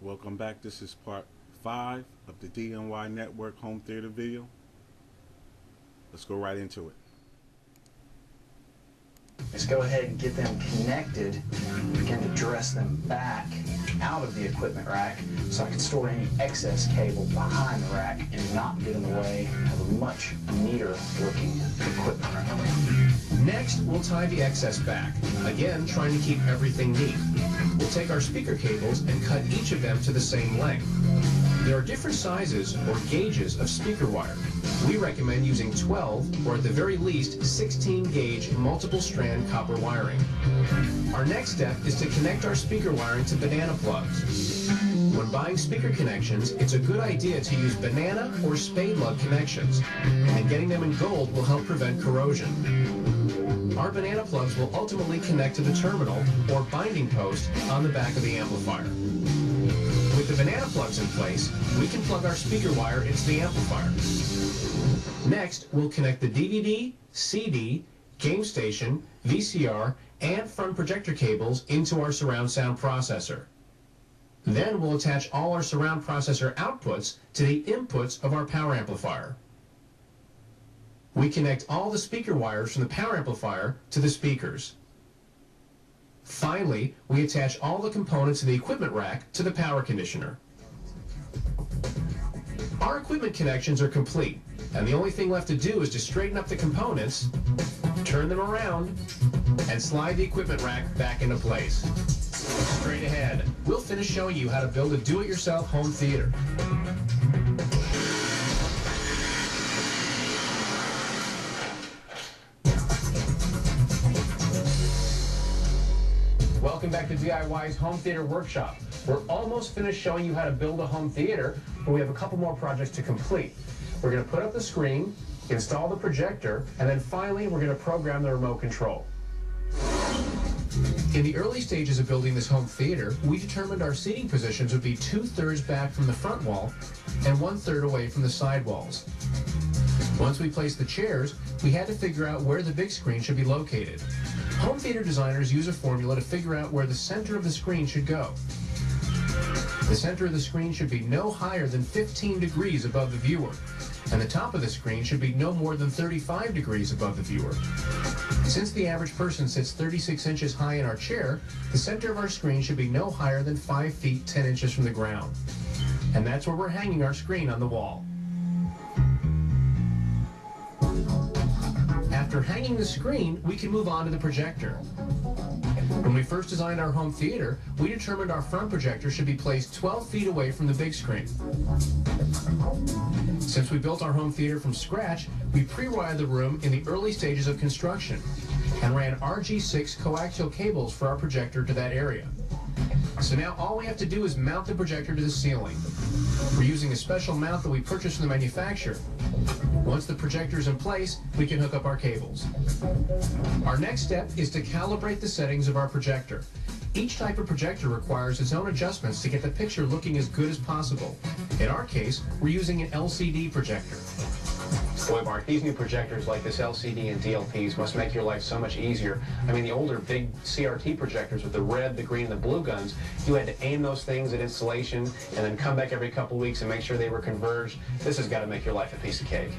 Welcome back. This is part 5 of the DNY Network home theater video. Let's go right into it. Let's go ahead and get them connected, begin to dress them back out of the equipment rack so I can store any excess cable behind the rack and not get in the way of a much neater looking equipment rack. Next, we'll tie the excess back, again trying to keep everything neat. We'll take our speaker cables and cut each of them to the same length. There are different sizes or gauges of speaker wire. We recommend using 12 or at the very least 16 gauge multiple strand copper wiring. Our next step is to connect our speaker wiring to banana plugs. When buying speaker connections, it's a good idea to use banana or spade lug connections, and getting them in gold will help prevent corrosion. Our banana plugs will ultimately connect to the terminal or binding post on the back of the amplifier. With the banana plugs in place, we can plug our speaker wire into the amplifier. Next, we'll connect the DVD, CD, game station, VCR, and front projector cables into our surround sound processor. Then we'll attach all our surround processor outputs to the inputs of our power amplifier. We connect all the speaker wires from the power amplifier to the speakers. Finally, we attach all the components of the equipment rack to the power conditioner. Our equipment connections are complete, and the only thing left to do is to straighten up the components, turn them around, and slide the equipment rack back into place. Straight ahead, we'll finish showing you how to build a do-it-yourself home theater. Welcome back to DIY's Home Theater Workshop. We're almost finished showing you how to build a home theater, but we have a couple more projects to complete. We're going to put up the screen, install the projector, and then finally we're going to program the remote control. In the early stages of building this home theater, we determined our seating positions would be 2/3 back from the front wall and 1/3 away from the side walls. Once we placed the chairs, we had to figure out where the big screen should be located. Home theater designers use a formula to figure out where the center of the screen should go. The center of the screen should be no higher than 15 degrees above the viewer, and the top of the screen should be no more than 35 degrees above the viewer. Since the average person sits 36 inches high in our chair, the center of our screen should be no higher than 5 feet 10 inches from the ground. And that's where we're hanging our screen on the wall. After hanging the screen, we can move on to the projector. When we first designed our home theater, we determined our front projector should be placed 12 feet away from the big screen. Since we built our home theater from scratch, we pre-wired the room in the early stages of construction and ran RG6 coaxial cables for our projector to that area. So now all we have to do is mount the projector to the ceiling. We're using a special mount that we purchased from the manufacturer. Once the projector is in place, we can hook up our cables. Our next step is to calibrate the settings of our projector. Each type of projector requires its own adjustments to get the picture looking as good as possible. In our case, we're using an LCD projector. Boy, Mark, these new projectors like this LCD and DLPs must make your life so much easier. I mean, the older big CRT projectors with the red, the green, and the blue guns, you had to aim those things at installation and then come back every couple weeks and make sure they were converged. This has got to make your life a piece of cake.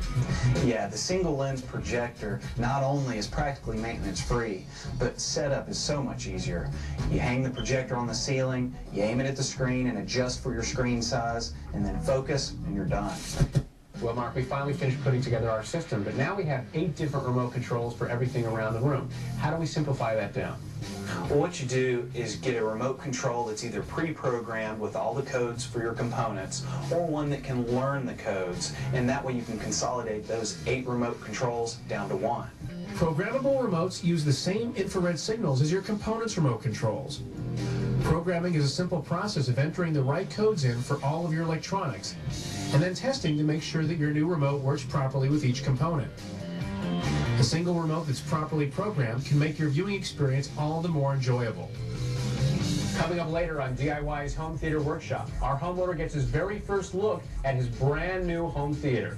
Yeah, the single lens projector not only is practically maintenance free, but setup is so much easier. You hang the projector on the ceiling, you aim it at the screen and adjust for your screen size, and then focus, and you're done. Well, Mark, we finally finished putting together our system, but now we have 8 different remote controls for everything around the room. How do we simplify that down? Well, what you do is get a remote control that's either pre-programmed with all the codes for your components or one that can learn the codes, and that way you can consolidate those 8 remote controls down to 1. Programmable remotes use the same infrared signals as your components' remote controls. Programming is a simple process of entering the right codes in for all of your electronics, and then testing to make sure that your new remote works properly with each component. A single remote that's properly programmed can make your viewing experience all the more enjoyable. Coming up later on DIY's Home Theater Workshop, our homeowner gets his very first look at his brand new home theater.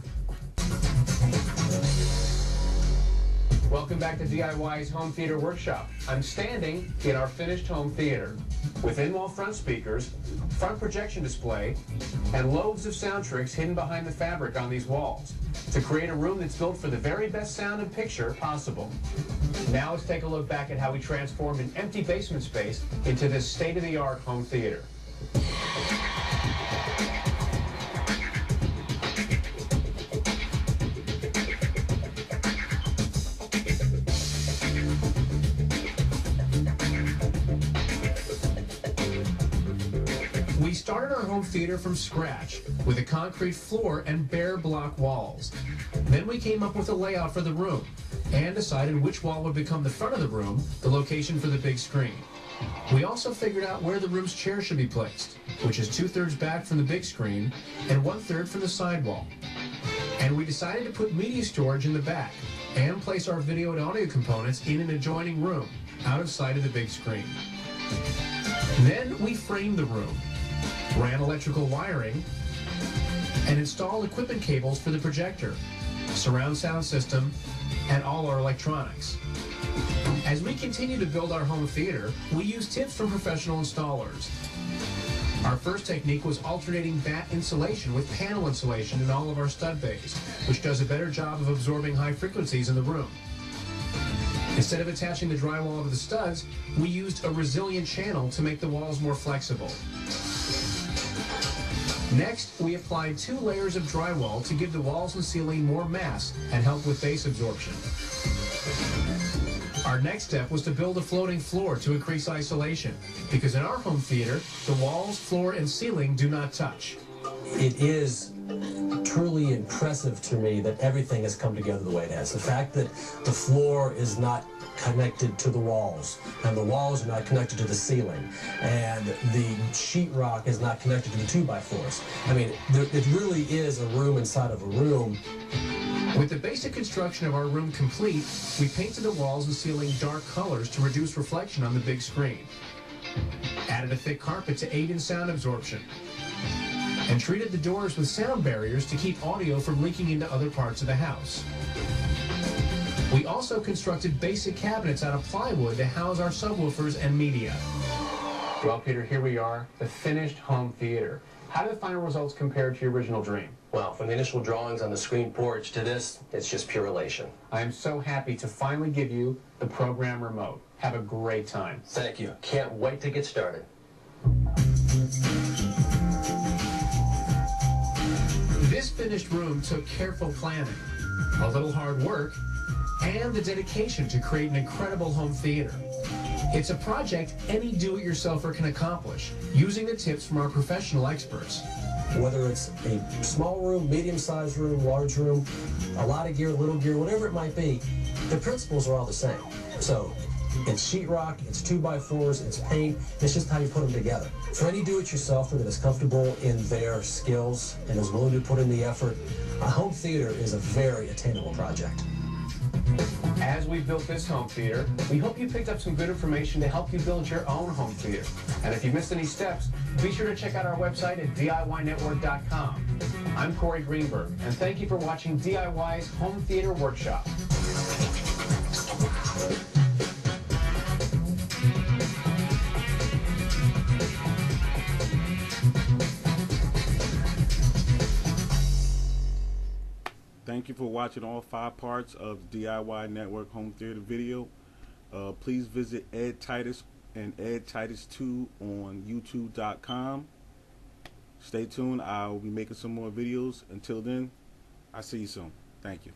Welcome back to DIY's Home Theater Workshop. I'm standing in our finished home theater with in-wall front speakers, front projection display, and loads of sound tricks hidden behind the fabric on these walls to create a room that's built for the very best sound and picture possible. Now let's take a look back at how we transformed an empty basement space into this state-of-the-art home theater. We started our home theater from scratch with a concrete floor and bare block walls. Then we came up with a layout for the room and decided which wall would become the front of the room, the location for the big screen. We also figured out where the room's chair should be placed, which is 2/3 back from the big screen and 1/3 from the side wall. And we decided to put media storage in the back and place our video and audio components in an adjoining room, out of sight of the big screen. Then we framed the room, ran electrical wiring, and installed equipment cables for the projector, surround sound system, and all our electronics. As we continue to build our home theater, we use tips from professional installers. Our first technique was alternating batt insulation with panel insulation in all of our stud bays, which does a better job of absorbing high frequencies in the room. Instead of attaching the drywall to the studs, we used a resilient channel to make the walls more flexible. Next, we applied 2 layers of drywall to give the walls and ceiling more mass and help with base absorption. Our next step was to build a floating floor to increase isolation, because in our home theater, the walls, floor, and ceiling do not touch. It is truly impressive to me that everything has come together the way it has. The fact that the floor is not connected to the walls, and the walls are not connected to the ceiling, and the sheetrock is not connected to the 2x4s. I mean, it really is a room inside of a room. With the basic construction of our room complete, we painted the walls and ceiling dark colors to reduce reflection on the big screen. Added a thick carpet to aid in sound absorption. And treated the doors with sound barriers to keep audio from leaking into other parts of the house. We also constructed basic cabinets out of plywood to house our subwoofers and media. Well, Peter, here we are, the finished home theater. How do the final results compare to your original dream? Well, from the initial drawings on the screen porch to this, it's just pure elation. I am so happy to finally give you the program remote. Have a great time. Thank you. Can't wait to get started. This finished room took careful planning, a little hard work, and the dedication to create an incredible home theater. It's a project any do-it-yourselfer can accomplish, using the tips from our professional experts. Whether it's a small room, medium-sized room, large room, a lot of gear, little gear, whatever it might be, the principles are all the same. So it's sheetrock, it's 2x4s, it's paint, it's just how you put them together. For any do-it-yourselfer that is comfortable in their skills and is willing to put in the effort, a home theater is a very attainable project. As we built this home theater, we hope you picked up some good information to help you build your own home theater. And if you missed any steps, be sure to check out our website at DIYnetwork.com. I'm Corey Greenberg, and thank you for watching DIY's Home Theater Workshop. Thank you for watching all 5 parts of the DIY Network Home Theater video. Please visit Ed Titus and Ed Titus 2 on YouTube.com. Stay tuned. I'll be making some more videos. Until then, I'll see you soon. Thank you.